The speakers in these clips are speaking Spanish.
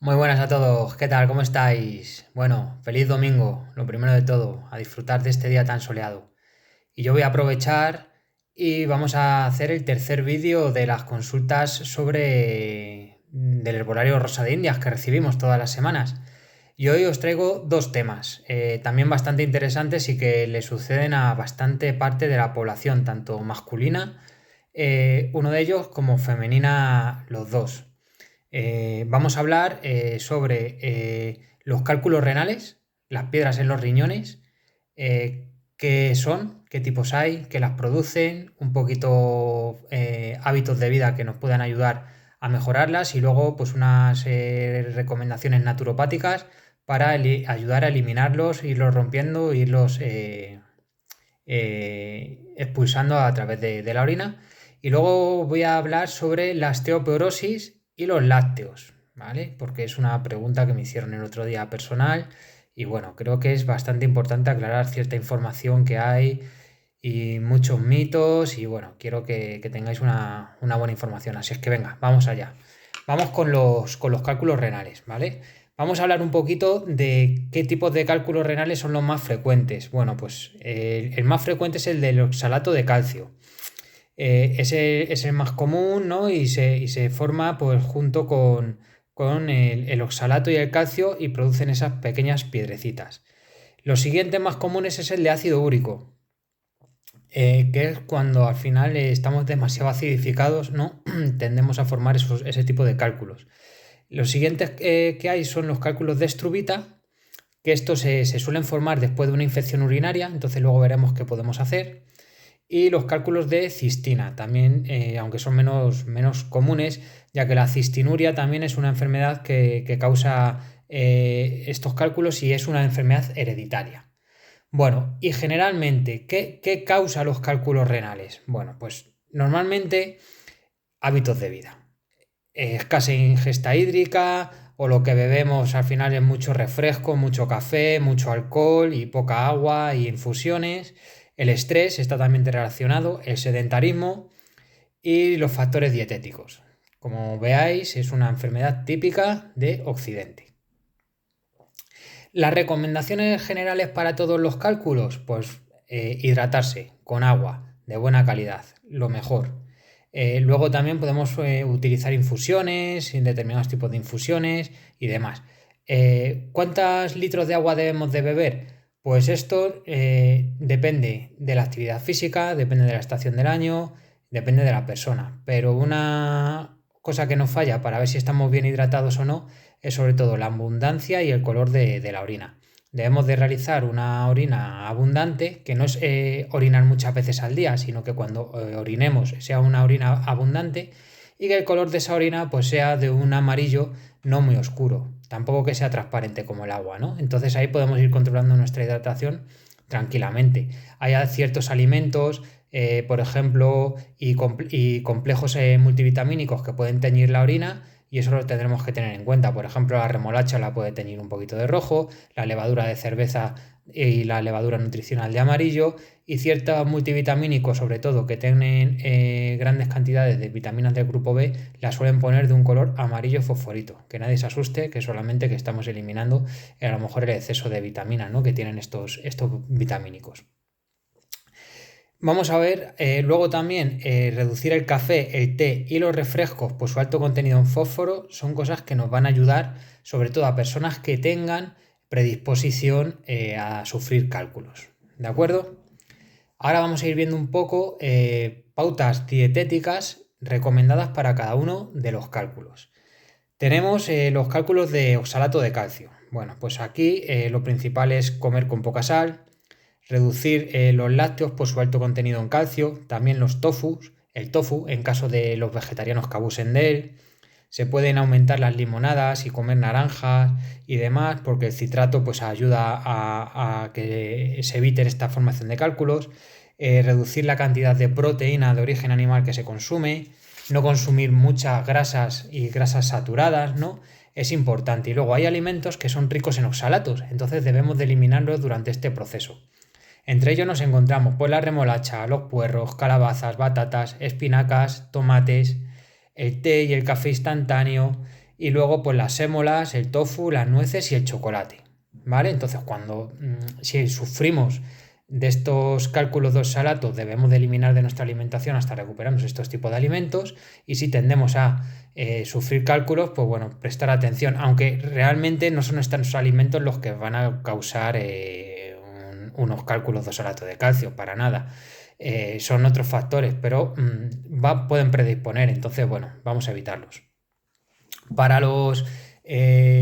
Muy buenas a todos, ¿qué tal? ¿Cómo estáis? Bueno, feliz domingo, lo primero de todo, a disfrutar de este día tan soleado. Y yo voy a aprovechar y vamos a hacer el tercer vídeo de las consultas sobre del herbolario Rosa de Indias que recibimos todas las semanas. Y hoy os traigo dos temas, también bastante interesantes y que le suceden a bastante parte de la población, tanto masculina, uno de ellos, como femenina, los dos. Vamos a hablar sobre los cálculos renales, las piedras en los riñones, qué son, qué tipos hay, qué las producen, un poquito hábitos de vida que nos puedan ayudar a mejorarlas y luego pues unas recomendaciones naturopáticas para ayudar a eliminarlos, irlos rompiendo, irlos expulsando a través de la orina. Y luego voy a hablar sobre la osteoporosis y los lácteos, ¿vale? Porque es una pregunta que me hicieron el otro día personal y bueno, creo que es bastante importante aclarar cierta información que hay y muchos mitos y bueno, quiero que tengáis una buena información. Así es que venga, vamos allá. Vamos con los cálculos renales, ¿vale? Vamos a hablar un poquito de qué tipos de cálculos renales son los más frecuentes. Bueno, pues el más frecuente es el del oxalato de calcio. Ese es el más común, ¿no? Y se forma pues junto con el oxalato y el calcio y producen esas pequeñas piedrecitas. Los siguientes más comunes es el de ácido úrico, que es cuando al final estamos demasiado acidificados, ¿no? Tendemos a formar ese tipo de cálculos. Los siguientes que hay son los cálculos de estrubita, que estos se suelen formar después de una infección urinaria, entonces luego veremos qué podemos hacer. Y los cálculos de cistina, también, aunque son menos comunes, ya que la cistinuria también es una enfermedad que causa estos cálculos y es una enfermedad hereditaria. Bueno, y generalmente, ¿qué causa los cálculos renales? Bueno, pues normalmente hábitos de vida. Escasa ingesta hídrica o lo que bebemos al final es mucho refresco, mucho café, mucho alcohol y poca agua y infusiones. El estrés está también relacionado, el sedentarismo y los factores dietéticos. Como veáis, es una enfermedad típica de Occidente. Las recomendaciones generales para todos los cálculos, pues hidratarse con agua de buena calidad, lo mejor. Luego también podemos utilizar infusiones, determinados tipos de infusiones y demás. ¿Cuántos litros de agua debemos de beber? Pues esto depende de la actividad física, depende de la estación del año, depende de la persona. Pero una cosa que nos falla para ver si estamos bien hidratados o no es sobre todo la abundancia y el color de la orina. Debemos de realizar una orina abundante, que no es orinar muchas veces al día, sino que cuando orinemos sea una orina abundante y que el color de esa orina pues sea de un amarillo no muy oscuro, tampoco que sea transparente como el agua, ¿no? Entonces ahí podemos ir controlando nuestra hidratación tranquilamente. Hay ciertos alimentos, por ejemplo, y complejos multivitamínicos que pueden teñir la orina y eso lo tendremos que tener en cuenta. Por ejemplo, la remolacha la puede teñir un poquito de rojo, la levadura de cerveza y la levadura nutricional de amarillo y ciertos multivitamínicos, sobre todo que tienen grandes cantidades de vitaminas del grupo B, la suelen poner de un color amarillo fosforito. Que nadie se asuste, que solamente que estamos eliminando a lo mejor el exceso de vitamina, ¿no? Que tienen estos vitamínicos. Vamos a ver, luego también reducir el café, el té y los refrescos por su alto contenido en fósforo son cosas que nos van a ayudar, sobre todo a personas que tengan predisposición a sufrir cálculos. ¿De acuerdo? Ahora vamos a ir viendo un poco pautas dietéticas recomendadas para cada uno de los cálculos. Tenemos los cálculos de oxalato de calcio. Bueno, pues aquí lo principal es comer con poca sal, reducir los lácteos por su alto contenido en calcio, también los tofus, el tofu en caso de los vegetarianos que abusen de él. Se pueden aumentar las limonadas y comer naranjas y demás porque el citrato pues ayuda a que se eviten esta formación de cálculos. Reducir la cantidad de proteína de origen animal que se consume, no consumir muchas grasas y grasas saturadas, ¿no? Es importante. Y luego hay alimentos que son ricos en oxalatos, entonces debemos de eliminarlos durante este proceso. Entre ellos nos encontramos pues la remolacha, los puerros, calabazas, batatas, espinacas, tomates, el té y el café instantáneo y luego pues las sémolas, el tofu, las nueces y el chocolate, ¿vale? Entonces si sufrimos de estos cálculos de oxalato, debemos de eliminar de nuestra alimentación hasta recuperarnos estos tipos de alimentos, y si tendemos a sufrir cálculos, pues bueno, prestar atención, aunque realmente no son estos alimentos los que van a causar unos cálculos de oxalato de calcio, para nada. Son otros factores, pero pueden predisponer, entonces bueno, vamos a evitarlos. Para los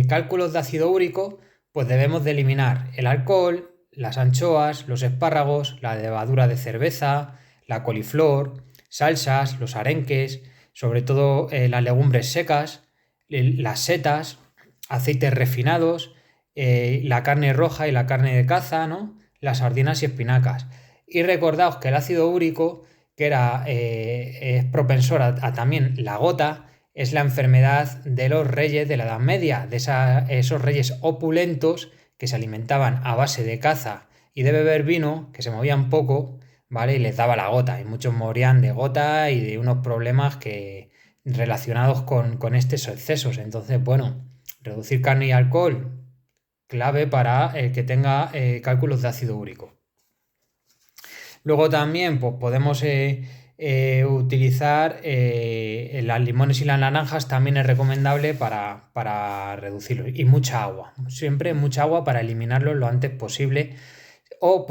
cálculos de ácido úrico, pues debemos de eliminar el alcohol, las anchoas, los espárragos, la levadura de cerveza, la coliflor, salsas, los arenques, sobre todo las legumbres secas, las setas, aceites refinados, la carne roja y la carne de caza, ¿no? Las sardinas y espinacas. Y recordaos que el ácido úrico, que es propensor a también la gota, es la enfermedad de los reyes de la Edad Media, de esos reyes opulentos que se alimentaban a base de caza y de beber vino, que se movían poco, ¿vale? Y les daba la gota, y muchos morían de gota y de unos problemas relacionados con estos excesos. Entonces, bueno, reducir carne y alcohol, clave para el que tenga cálculos de ácido úrico. Luego también pues, podemos utilizar las limones y las naranjas, también es recomendable para reducirlo. Y mucha agua, siempre mucha agua para eliminarlo lo antes posible, o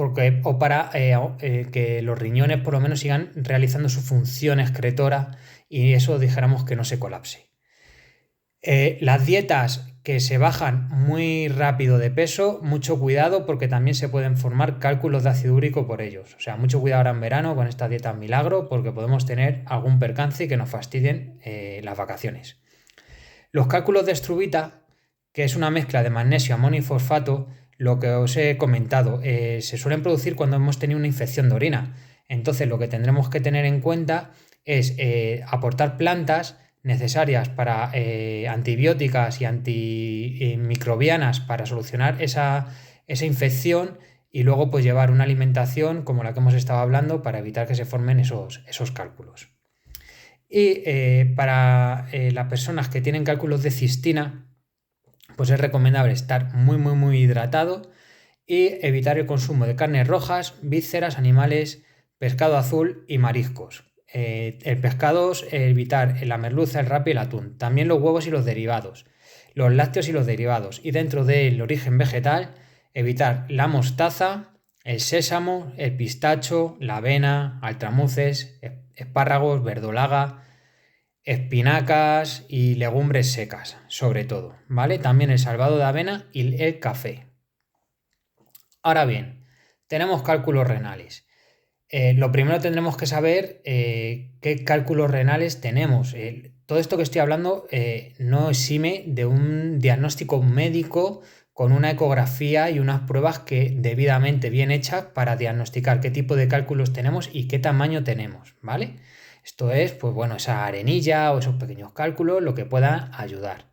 para que los riñones por lo menos sigan realizando su función excretora y eso dijéramos que no se colapse. Las dietas que se bajan muy rápido de peso, mucho cuidado porque también se pueden formar cálculos de ácido úrico por ellos. O sea, mucho cuidado ahora en verano con estas dietas milagro porque podemos tener algún percance y que nos fastidien las vacaciones. Los cálculos de estruvita, que es una mezcla de magnesio, amonio y fosfato, lo que os he comentado, se suelen producir cuando hemos tenido una infección de orina. Entonces lo que tendremos que tener en cuenta es aportar plantas necesarias para antibióticas y antimicrobianas para solucionar esa infección, y luego pues llevar una alimentación como la que hemos estado hablando para evitar que se formen esos cálculos. Y para las personas que tienen cálculos de cistina, pues es recomendable estar muy muy muy hidratado y evitar el consumo de carnes rojas, vísceras, animales, pescado azul y mariscos. El pescado, evitar la merluza, el rape y el atún. También los huevos y los derivados, los lácteos y los derivados. Y dentro del origen vegetal, evitar la mostaza, el sésamo, el pistacho, la avena, altramuces, espárragos, verdolaga, espinacas y legumbres secas, sobre todo, ¿vale? También el salvado de avena y el café. Ahora bien, tenemos cálculos renales. Lo primero tendremos que saber qué cálculos renales tenemos. Todo esto que estoy hablando no exime de un diagnóstico médico con una ecografía y unas pruebas que debidamente bien hechas para diagnosticar qué tipo de cálculos tenemos y qué tamaño tenemos, ¿vale? Esto es, pues bueno, esa arenilla o esos pequeños cálculos, lo que pueda ayudar.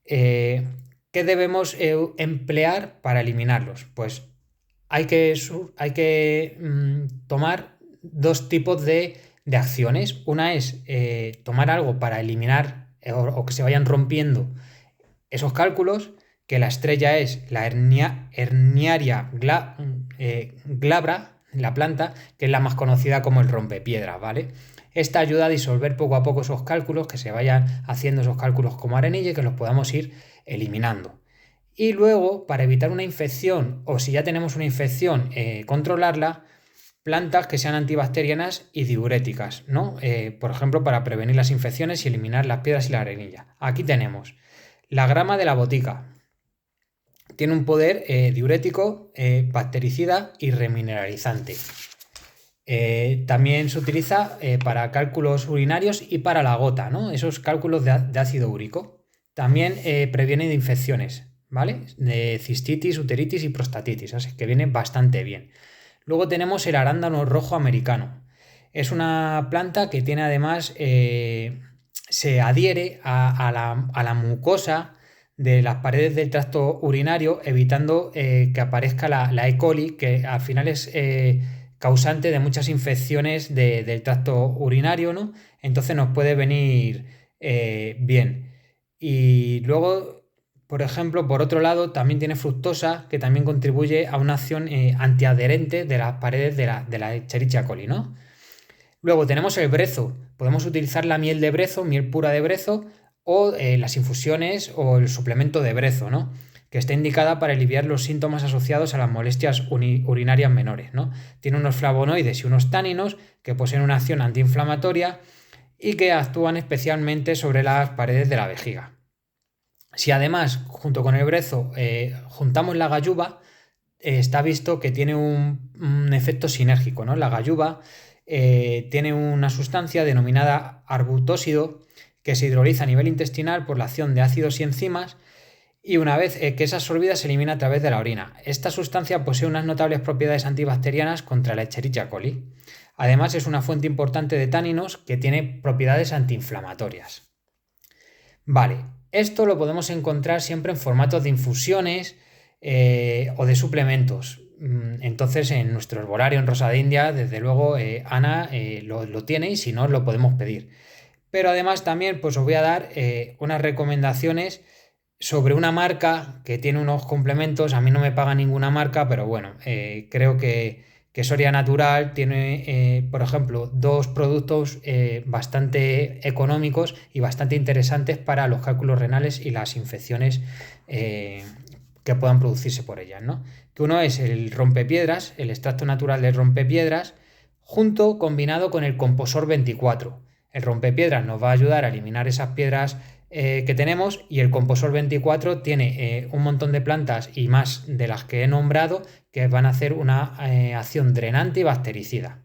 ¿Qué debemos emplear para eliminarlos? Pues hay que tomar dos tipos de acciones. Una es tomar algo para eliminar o que se vayan rompiendo esos cálculos, que la estrella es la Herniaria glabra, la planta, que es la más conocida como el rompepiedras, ¿vale? Esta ayuda a disolver poco a poco esos cálculos, que se vayan haciendo esos cálculos como arenilla y que los podamos ir eliminando. Y luego, para evitar una infección, o si ya tenemos una infección, controlarla, plantas que sean antibacterianas y diuréticas, ¿no? Por ejemplo, para prevenir las infecciones y eliminar las piedras y la arenilla. Aquí tenemos la grama de la botica. Tiene un poder diurético, bactericida y remineralizante. También se utiliza para cálculos urinarios y para la gota, ¿no? Esos cálculos de ácido úrico. También previene de infecciones, ¿vale? De cistitis, uteritis y prostatitis, así que viene bastante bien. Luego tenemos el arándano rojo americano. Es una planta que tiene además, se adhiere a la mucosa de las paredes del tracto urinario, evitando que aparezca la E. coli, que al final es causante de muchas infecciones del tracto urinario, ¿no? Entonces nos puede venir bien. Y luego, por ejemplo, por otro lado, también tiene fructosa, que también contribuye a una acción antiadherente de las paredes de la Escherichia coli, ¿no? Luego tenemos el brezo. Podemos utilizar la miel de brezo, miel pura de brezo, o las infusiones o el suplemento de brezo, ¿no? Que está indicada para aliviar los síntomas asociados a las molestias urinarias menores, ¿no? Tiene unos flavonoides y unos táninos que poseen una acción antiinflamatoria y que actúan especialmente sobre las paredes de la vejiga. Si además, junto con el brezo, juntamos la galluva, está visto que tiene un efecto sinérgico, ¿no? La galluva tiene una sustancia denominada arbutósido que se hidroliza a nivel intestinal por la acción de ácidos y enzimas y una vez que es absorbida se elimina a través de la orina. Esta sustancia posee unas notables propiedades antibacterianas contra la Escherichia coli. Además es una fuente importante de táninos que tiene propiedades antiinflamatorias. Vale, esto lo podemos encontrar siempre en formatos de infusiones o de suplementos. Entonces en nuestro herbolario en Rosa de India, desde luego Ana lo tiene y si no lo podemos pedir. Pero además también pues os voy a dar unas recomendaciones sobre una marca que tiene unos complementos. A mí no me paga ninguna marca, pero bueno, creo que Soria Natural tiene, por ejemplo, dos productos bastante económicos y bastante interesantes para los cálculos renales y las infecciones que puedan producirse por ellas, ¿no? Que uno es el rompepiedras, el extracto natural del rompepiedras, combinado con el composor 24. El rompepiedras nos va a ayudar a eliminar esas piedras que tenemos y el composor 24 tiene un montón de plantas y más de las que he nombrado que van a hacer una acción drenante y bactericida.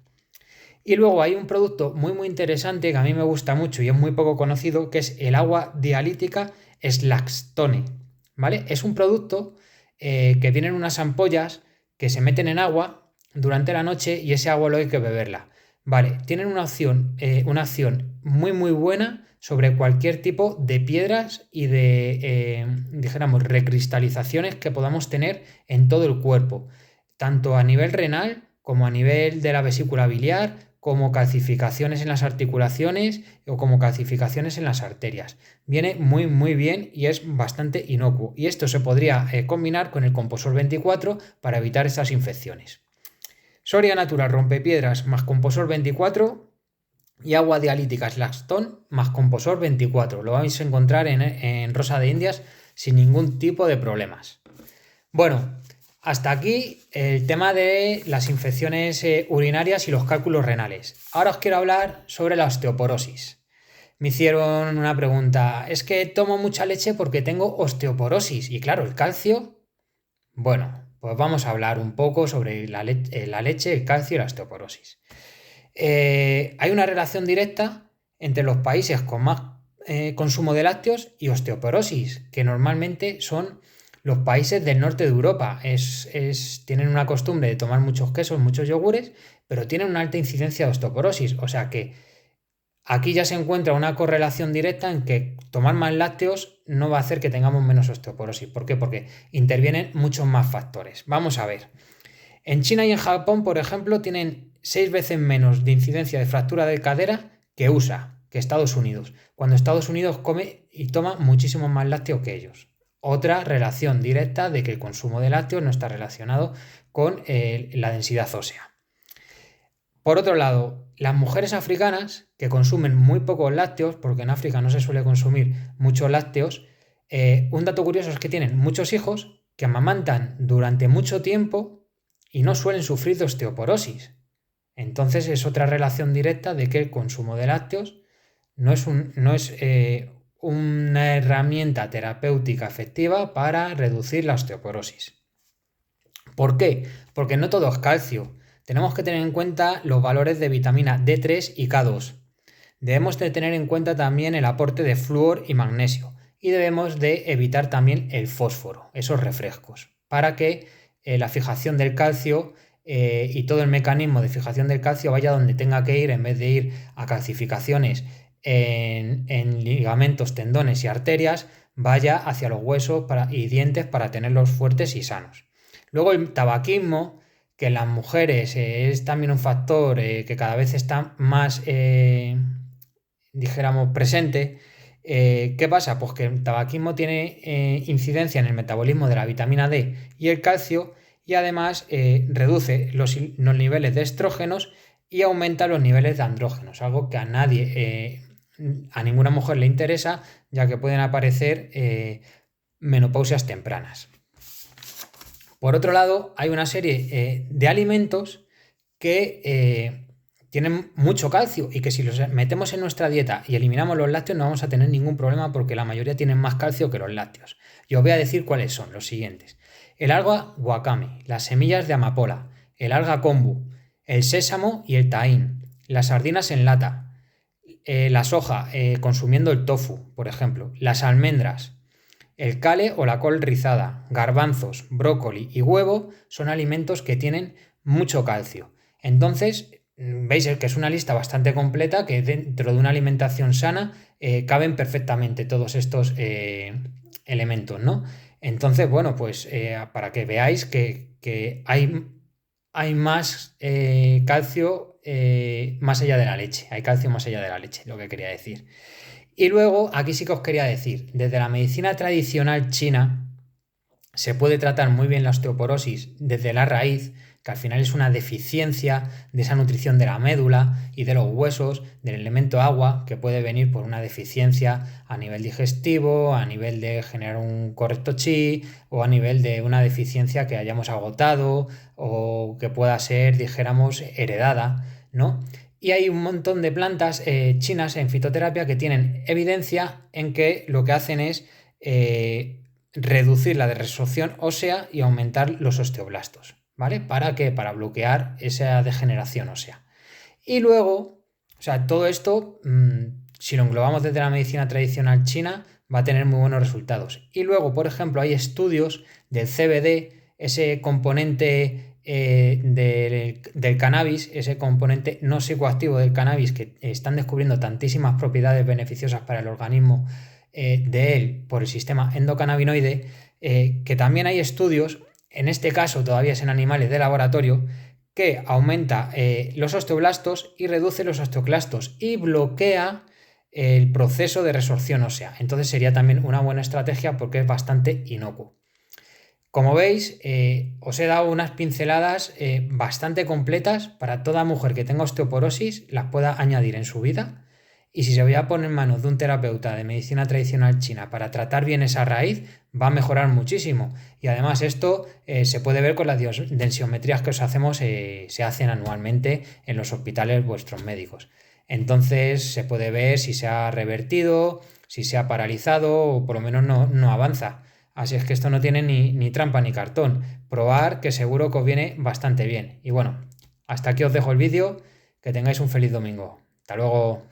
Y luego hay un producto muy muy interesante que a mí me gusta mucho y es muy poco conocido, que es el agua dialítica Slackstone, ¿vale? Es un producto que viene en unas ampollas que se meten en agua durante la noche y ese agua lo hay que beberla. Vale, tienen una acción muy muy buena sobre cualquier tipo de piedras y de, dijéramos, recristalizaciones que podamos tener en todo el cuerpo, tanto a nivel renal como a nivel de la vesícula biliar, como calcificaciones en las articulaciones o como calcificaciones en las arterias. Viene muy muy bien y es bastante inocuo. Y esto se podría combinar con el composor 24 para evitar estas infecciones. Soria Natural rompepiedras más composor 24 y agua dialítica Slackstone más composor 24. Lo vais a encontrar en Rosa de Indias sin ningún tipo de problemas. Bueno, hasta aquí el tema de las infecciones urinarias y los cálculos renales. Ahora os quiero hablar sobre la osteoporosis. Me hicieron una pregunta, es que tomo mucha leche porque tengo osteoporosis y claro, el calcio. Bueno, pues vamos a hablar un poco sobre la leche, el calcio y la osteoporosis. Hay una relación directa entre los países con más consumo de lácteos y osteoporosis, que normalmente son los países del norte de Europa. Tienen una costumbre de tomar muchos quesos, muchos yogures, pero tienen una alta incidencia de osteoporosis. O sea que aquí ya se encuentra una correlación directa en que tomar más lácteos no va a hacer que tengamos menos osteoporosis. ¿Por qué? Porque intervienen muchos más factores. Vamos a ver. En China y en Japón, por ejemplo, tienen 6 veces menos de incidencia de fractura de cadera que USA, que Estados Unidos, cuando Estados Unidos come y toma muchísimo más lácteo que ellos. Otra relación directa de que el consumo de lácteos no está relacionado con la densidad ósea. Por otro lado, las mujeres africanas que consumen muy pocos lácteos, porque en África no se suele consumir muchos lácteos, un dato curioso es que tienen muchos hijos que amamantan durante mucho tiempo y no suelen sufrir de osteoporosis. Entonces es otra relación directa de que el consumo de lácteos no es una herramienta terapéutica efectiva para reducir la osteoporosis. ¿Por qué? Porque no todo es calcio. Tenemos que tener en cuenta los valores de vitamina D3 y K2. Debemos de tener en cuenta también el aporte de flúor y magnesio. Y debemos de evitar también el fósforo, esos refrescos, para que la fijación del calcio y todo el mecanismo de fijación del calcio vaya donde tenga que ir, en vez de ir a calcificaciones en ligamentos, tendones y arterias, vaya hacia los huesos y dientes para tenerlos fuertes y sanos. Luego el tabaquismo, que en las mujeres es también un factor que cada vez está más, dijéramos, presente, ¿Qué pasa? Pues que el tabaquismo tiene incidencia en el metabolismo de la vitamina D y el calcio y además reduce los niveles de estrógenos y aumenta los niveles de andrógenos, algo que a nadie, a ninguna mujer le interesa, ya que pueden aparecer menopausias tempranas. Por otro lado, hay una serie de alimentos que tienen mucho calcio y que si los metemos en nuestra dieta y eliminamos los lácteos no vamos a tener ningún problema porque la mayoría tienen más calcio que los lácteos. Y os voy a decir cuáles son los siguientes. El alga wakame, las semillas de amapola, el alga kombu, el sésamo y el tahín, las sardinas en lata, la soja consumiendo el tofu, por ejemplo, las almendras, el kale o la col rizada, garbanzos, brócoli y huevo son alimentos que tienen mucho calcio. Entonces, veis que es una lista bastante completa que dentro de una alimentación sana caben perfectamente todos estos elementos, ¿no? Entonces, bueno, pues para que veáis que hay más calcio más allá de la leche. Hay calcio más allá de la leche, lo que quería decir. Y luego, aquí sí que os quería decir, desde la medicina tradicional china se puede tratar muy bien la osteoporosis desde la raíz, que al final es una deficiencia de esa nutrición de la médula y de los huesos, del elemento agua, que puede venir por una deficiencia a nivel digestivo, a nivel de generar un correcto chi o a nivel de una deficiencia que hayamos agotado o que pueda ser, dijéramos, heredada, ¿no? Y hay un montón de plantas chinas en fitoterapia que tienen evidencia en que lo que hacen es reducir la resorción ósea y aumentar los osteoblastos, ¿vale? ¿Para qué? Para bloquear esa degeneración ósea. Y luego, o sea, todo esto, si lo englobamos desde la medicina tradicional china, va a tener muy buenos resultados. Y luego, por ejemplo, hay estudios del CBD, ese componente del cannabis, ese componente no psicoactivo del cannabis que están descubriendo tantísimas propiedades beneficiosas para el organismo de él por el sistema endocannabinoide, que también hay estudios, en este caso todavía es en animales de laboratorio, que aumenta los osteoblastos y reduce los osteoclastos y bloquea el proceso de resorción ósea. Entonces sería también una buena estrategia porque es bastante inocuo. Como veis, os he dado unas pinceladas bastante completas para toda mujer que tenga osteoporosis, las pueda añadir en su vida. Y si se voy a poner en manos de un terapeuta de medicina tradicional china para tratar bien esa raíz, va a mejorar muchísimo. Y además esto se puede ver con las densiometrías que os hacemos, se hacen anualmente en los hospitales vuestros médicos. Entonces se puede ver si se ha revertido, si se ha paralizado o por lo menos no avanza. Así es que esto no tiene ni trampa ni cartón. Probar que seguro que os viene bastante bien. Y bueno, hasta aquí os dejo el vídeo. Que tengáis un feliz domingo. Hasta luego.